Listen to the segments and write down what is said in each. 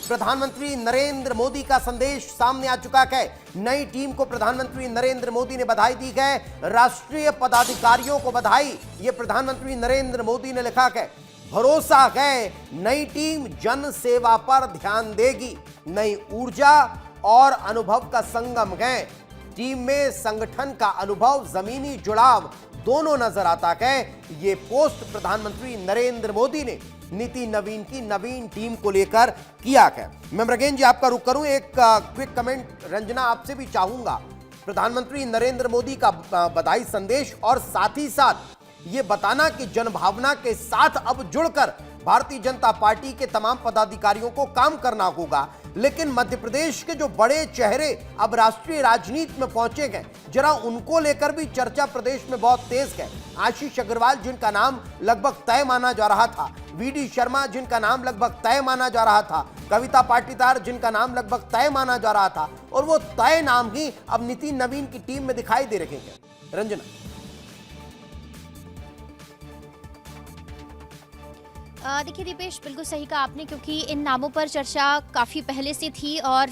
प्रधानमंत्री नरेंद्र मोदी का संदेश सामने आ चुका है। नई टीम को प्रधानमंत्री नरेंद्र मोदी ने बधाई दी है। राष्ट्रीय पदाधिकारियों को बधाई, ये प्रधानमंत्री नरेंद्र मोदी ने लिखा है। भरोसा है नई टीम जन सेवा पर ध्यान देगी। नई ऊर्जा और अनुभव का संगम है। टीम में संगठन का अनुभव, जमीनी जुड़ाव दोनों नजर आता है। ये पोस्ट प्रधानमंत्री नरेंद्र मोदी ने नीति नवीन की नवीन टीम को लेकर किया है। मैं मृगेन जी आपका रुख करूं, एक क्विक कमेंट रंजना आपसे भी चाहूंगा। प्रधानमंत्री नरेंद्र मोदी का बधाई संदेश और साथ ही साथ ये बताना कि जनभावना के साथ अब जुड़कर भारतीय जनता पार्टी के तमाम पदाधिकारियों को काम करना होगा। लेकिन मध्य प्रदेश के जो बड़े चेहरे अब राष्ट्रीय राजनीति में पहुंचे गए, जरा उनको लेकर भी चर्चा प्रदेश में बहुत तेज है। आशीष अग्रवाल जिनका नाम लगभग तय माना जा रहा था, वीडी शर्मा जिनका नाम लगभग तय माना जा रहा था, कविता पाटीदार जिनका नाम लगभग तय माना जा रहा था, और वो तय नाम ही अब नीति नवीन की टीम में दिखाई दे रहे हैं। रंजना, देखिए दीपेश, बिल्कुल सही कहा आपने, क्योंकि इन नामों पर चर्चा काफ़ी पहले से थी और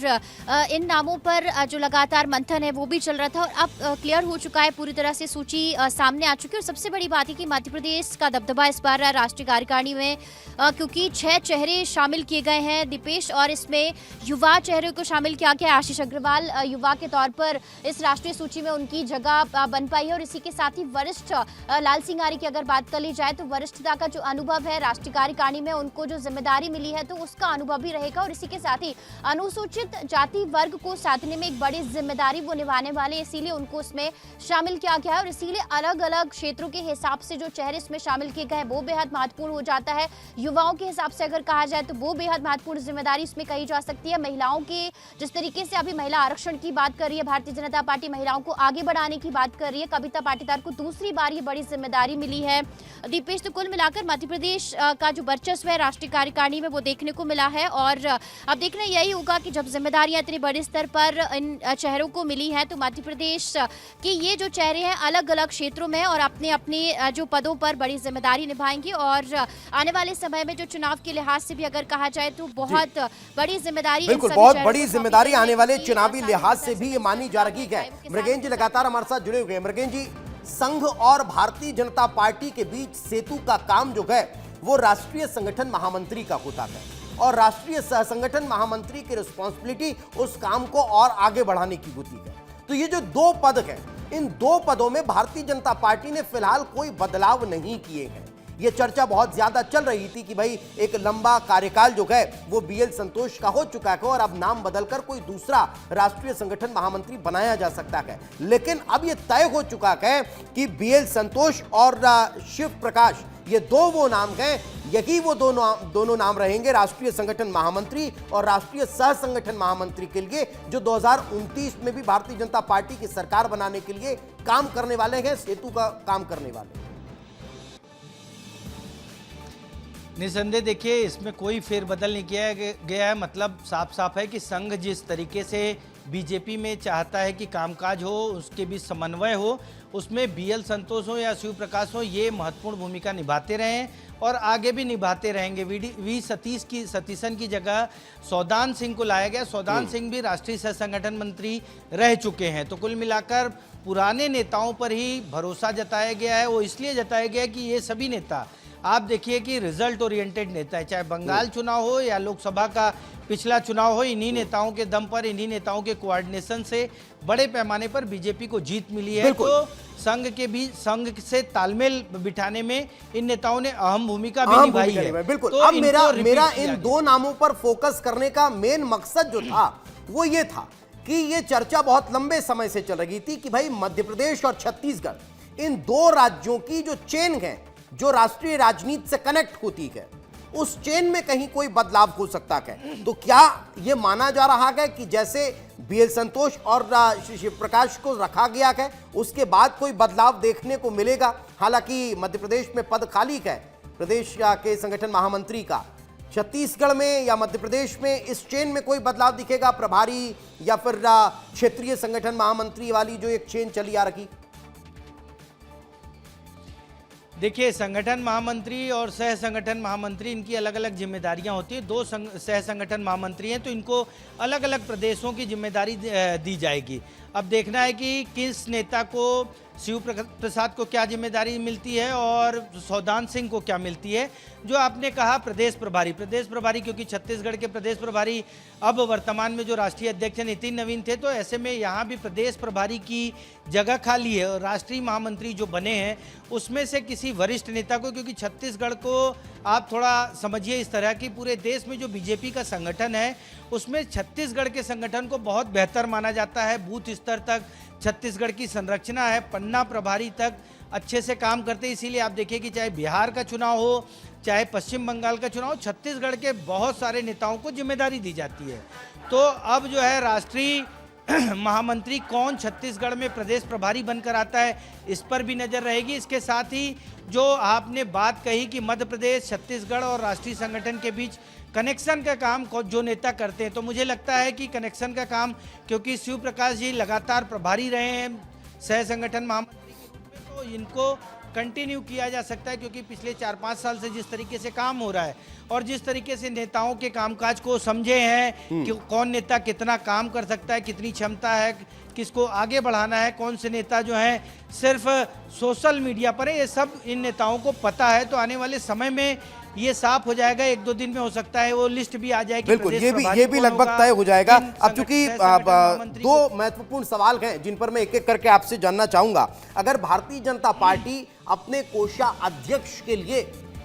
इन नामों पर जो लगातार मंथन है वो भी चल रहा था और अब क्लियर हो चुका है, पूरी तरह से सूची सामने आ चुकी है। और सबसे बड़ी बात है कि मध्य प्रदेश का दबदबा इस बार राष्ट्रीय कार्यकारिणी में, क्योंकि 6 चेहरे शामिल किए गए हैं दीपेश, और इसमें युवा चेहरे को शामिल किया गया। आशीष अग्रवाल युवा के तौर पर इस राष्ट्रीय सूची में उनकी जगह बन पाई है। और इसी के साथ ही वरिष्ठ लाल सिंह आर्य की अगर बात कर ली जाए तो वरिष्ठता का जो अनुभव है राष्ट्रीय कार्यकारिणी में, उनको जो जिम्मेदारी मिली है तो उसका अनुभव भी रहेगा। और इसी के साथ ही अनुसूचित जाति वर्ग को साधने में एक बड़ी जिम्मेदारी वो निभाने वाले, इसीलिए उनको इसमें शामिल किया गया है। और इसीलिए अलग अलग क्षेत्रों के हिसाब से जो चेहरे इसमें शामिल किए गए हैं वो बेहद महत्वपूर्ण हो जाता है। युवाओं के हिसाब से अगर कहा जाए तो वो बेहद महत्वपूर्ण जिम्मेदारी इसमें कही जा सकती है। महिलाओं के, जिस तरीके से अभी महिला आरक्षण की बात कर रही है भारतीय जनता पार्टी, महिलाओं को आगे बढ़ाने की बात कर रही है। कविता पाटीदार को दूसरी बार ये बड़ी जिम्मेदारी मिली है दीपेश। तो कुल मिलाकर मध्य प्रदेश का जो वर्चस्व है राष्ट्रीय कार्यकारिणी में वो देखने को मिला है। और अब देखना यही होगा कि जब जिम्मेदारियां इतने बड़े स्तर पर इन चेहरों को मिली है तो मध्य प्रदेश के ये जो चेहरे हैं अलग अलग क्षेत्रों में और अपने अपने जो पदों पर बड़ी जिम्मेदारी निभाएंगे। और आने वाले समय में जो चुनाव के लिहाज से भी अगर कहा जाए तो बहुत बड़ी जिम्मेदारी, बिल्कुल बहुत बड़ी जिम्मेदारी आने वाले चुनावी लिहाज से भी ये मानी जा रही है। मृगेन जी लगातार हमारे साथ जुड़े हुए हैं। मृगेन जी, संघ और भारतीय जनता पार्टी के बीच सेतु का काम जो है वो राष्ट्रीय संगठन महामंत्री का होता है, और राष्ट्रीय संगठन महामंत्री की रिस्पॉन्सिबिलिटी उस काम को और आगे बढ़ाने की होती है। तो ये जो 2 पद हैं, इन 2 पदों में भारतीय जनता पार्टी ने फिलहाल कोई बदलाव नहीं किए हैं। ये चर्चा बहुत ज्यादा चल रही थी कि भाई एक लंबा कार्यकाल जो है वो बीएल संतोष का हो चुका है और अब नाम बदलकर कोई दूसरा राष्ट्रीय संगठन महामंत्री बनाया जा सकता है। लेकिन अब ये तय हो चुका है कि बीएल संतोष और शिव प्रकाश, ये 2 वो नाम हैं, यही वो दोनों नाम रहेंगे राष्ट्रीय संगठन महामंत्री और राष्ट्रीय सह संगठन महामंत्री के लिए, जो 2029 में भी भारतीय जनता पार्टी की सरकार बनाने के लिए काम करने वाले हैं, सेतु का काम करने वाले हैं। निसंदेह देखिए, इसमें कोई फेरबदल नहीं किया गया है। मतलब साफ साफ है कि संघ जिस तरीके से बीजेपी में चाहता है कि कामकाज हो, उसके बीच समन्वय हो, उसमें बीएल संतोष हो या शिव प्रकाश हो, ये महत्वपूर्ण भूमिका निभाते रहे हैं और आगे भी निभाते रहेंगे। वी सतीशन की जगह सौदान सिंह को लाया गया। सौदान सिंह भी राष्ट्रीय सह संगठन मंत्री रह चुके हैं। तो कुल मिलाकर पुराने नेताओं पर ही भरोसा जताया गया है। वो इसलिए जताया गया कि ये सभी नेता, आप देखिए कि रिजल्ट ओरिएंटेड नेता है, चाहे बंगाल चुनाव हो या लोकसभा का पिछला चुनाव हो, इन्हीं नेताओं के दम पर, इन्हीं नेताओं के कोऑर्डिनेशन से बड़े पैमाने पर बीजेपी को जीत मिली है। तो संघ से तालमेल बिठाने में इन नेताओं ने अहम भूमिका भी निभाई है। बिल्कुल। तो अब मेरा इन 2 नामों पर फोकस करने का मेन मकसद जो था वो ये था कि ये चर्चा बहुत लंबे समय से चल रही थी कि भाई मध्य प्रदेश और छत्तीसगढ़, इन 2 राज्यों की जो चेन है, जो राष्ट्रीय राजनीति से कनेक्ट होती है, उस चेन में कहीं कोई बदलाव हो सकता है। तो क्या यह माना जा रहा है कि जैसे बीएल संतोष और शिव प्रकाश को रखा गया है उसके बाद कोई बदलाव देखने को मिलेगा? हालांकि मध्य प्रदेश में पद खाली है प्रदेश के संगठन महामंत्री का, छत्तीसगढ़ में या मध्य प्रदेश में इस चेन में कोई बदलाव दिखेगा? प्रभारी या फिर क्षेत्रीय संगठन महामंत्री वाली जो एक चेन चली आ रही? देखिए, संगठन महामंत्री और सह संगठन महामंत्री, इनकी अलग अलग जिम्मेदारियां होती हैं। दो सह संगठन महामंत्री हैं, तो इनको अलग अलग प्रदेशों की जिम्मेदारी दी जाएगी। अब देखना है कि किस नेता को, शिव प्रसाद को क्या जिम्मेदारी मिलती है और सौदान सिंह को क्या मिलती है। जो आपने कहा प्रदेश प्रभारी, क्योंकि छत्तीसगढ़ के प्रदेश प्रभारी अब वर्तमान में जो राष्ट्रीय अध्यक्ष नितिन नवीन थे, तो ऐसे में यहाँ भी प्रदेश प्रभारी की जगह खाली है। और राष्ट्रीय महामंत्री जो बने हैं उसमें से किसी वरिष्ठ नेता को, क्योंकि छत्तीसगढ़ को आप थोड़ा समझिए इस तरह की, पूरे देश में जो बीजेपी का संगठन है उसमें छत्तीसगढ़ के संगठन को बहुत बेहतर माना जाता है। बूथ स्तर तक छत्तीसगढ़ की संरचना है, पन्ना प्रभारी तक अच्छे से काम करते हैं। इसीलिए आप देखिए कि चाहे बिहार का चुनाव हो, चाहे पश्चिम बंगाल का चुनाव, छत्तीसगढ़ के बहुत सारे नेताओं को जिम्मेदारी दी जाती है। तो अब जो है राष्ट्रीय महामंत्री कौन छत्तीसगढ़ में प्रदेश प्रभारी बनकर आता है, इस पर भी नजर रहेगी। इसके साथ ही जो आपने बात कही कि मध्य प्रदेश, छत्तीसगढ़ और राष्ट्रीय संगठन के बीच कनेक्शन का काम जो नेता करते हैं, तो मुझे लगता है कि कनेक्शन का काम, क्योंकि शिव प्रकाश जी लगातार प्रभारी रहे हैं सह संगठन महामंत्री के रूप में, तो इनको कंटिन्यू किया जा सकता है। क्योंकि पिछले 4-5 साल से जिस तरीके से काम हो रहा है और जिस तरीके से नेताओं के कामकाज को समझे हैं कि कौन नेता कितना काम कर सकता है, कितनी क्षमता है, किसको आगे बढ़ाना है, कौन से नेता जो हैं सिर्फ सोशल मीडिया पर है, ये सब इन नेताओं को पता है। तो आने वाले समय में ये साफ हो जाएगा, 1-2 दिन में हो सकता है वो लिस्ट भी आ जाएगी। बिल्कुल, ये भी लगभग तय हो जाएगा। अब चूंकि 2 महत्वपूर्ण सवाल हैं जिन पर मैं एक एक करके आपसे जानना चाहूंगा। अगर भारतीय जनता पार्टी अपने कोषाध्यक्ष के लिए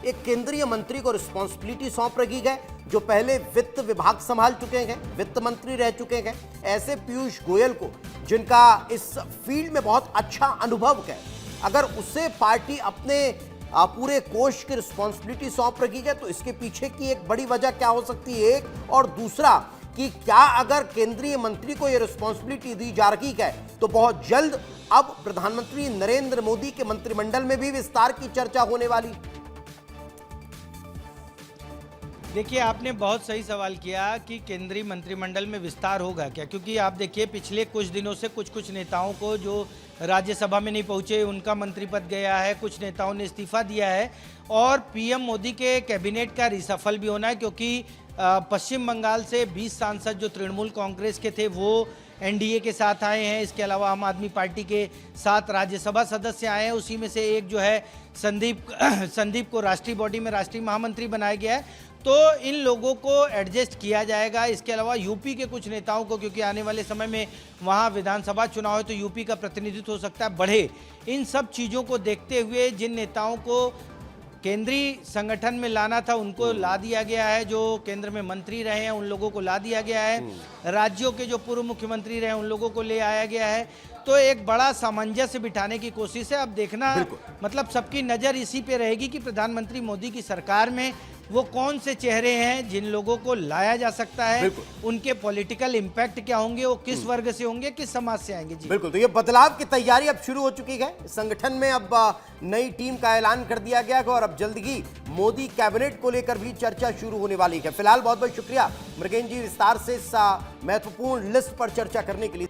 एक केंद्रीय मंत्री को रिस्पॉन्सिबिलिटी सौंप रही है, जो पहले वित्त विभाग संभाल चुके हैं, वित्त मंत्री रह चुके हैं, ऐसे पीयूष गोयल को, जिनका इस फील्ड में बहुत अच्छा अनुभव है, अगर उसे पार्टी अपने पूरे कोष की रिस्पॉन्सिबिलिटी सौंप रही है, तो इसके पीछे की एक बड़ी वजह क्या हो सकती है, एक, और दूसरा कि क्या अगर केंद्रीय मंत्री को यह रिस्पॉन्सिबिलिटी दी जा रही है तो बहुत जल्द अब प्रधानमंत्री नरेंद्र मोदी के मंत्रिमंडल में भी विस्तार की चर्चा होने वाली। देखिए, आपने बहुत सही सवाल किया कि केंद्रीय मंत्रिमंडल में विस्तार होगा क्या, क्योंकि आप देखिए पिछले कुछ दिनों से कुछ नेताओं को जो राज्यसभा में नहीं पहुंचे उनका मंत्री पद गया है, कुछ नेताओं ने इस्तीफा दिया है और पीएम मोदी के कैबिनेट का रिसफल भी होना है। क्योंकि पश्चिम बंगाल से 20 सांसद जो तृणमूल कांग्रेस के थे वो एनडीए के साथ आए हैं। इसके अलावा आम आदमी पार्टी के 7 राज्यसभा सदस्य आए हैं, उसी में से एक जो है संदीप को राष्ट्रीय बॉडी में राष्ट्रीय महामंत्री बनाया गया है। तो इन लोगों को एडजस्ट किया जाएगा। इसके अलावा यूपी के कुछ नेताओं को, क्योंकि आने वाले समय में वहाँ विधानसभा चुनाव है तो यूपी का प्रतिनिधित्व हो सकता है बढ़े। इन सब चीज़ों को देखते हुए जिन नेताओं को केंद्रीय संगठन में लाना था उनको ला दिया गया है, जो केंद्र में मंत्री रहे हैं उन लोगों को ला दिया गया है, राज्यों के जो पूर्व मुख्यमंत्री रहे हैं उन लोगों को ले आया गया है। तो एक बड़ा सामंजस्य बिठाने की कोशिश है। अब देखना, मतलब सबकी नज़र इसी पे रहेगी कि प्रधानमंत्री मोदी की सरकार में वो कौन से चेहरे हैं जिन लोगों को लाया जा सकता है, उनके पॉलिटिकल इम्पैक्ट क्या होंगे, वो किस वर्ग से होंगे, किस समाज से आएंगे। जी बिल्कुल, तो ये बदलाव की तैयारी अब शुरू हो चुकी है। संगठन में अब नई टीम का ऐलान कर दिया गया है और अब जल्द ही मोदी कैबिनेट को लेकर भी चर्चा शुरू होने वाली है। फिलहाल बहुत बहुत शुक्रिया मृगेन जी, विस्तार से इस महत्वपूर्ण लिस्ट पर चर्चा करने के लिए।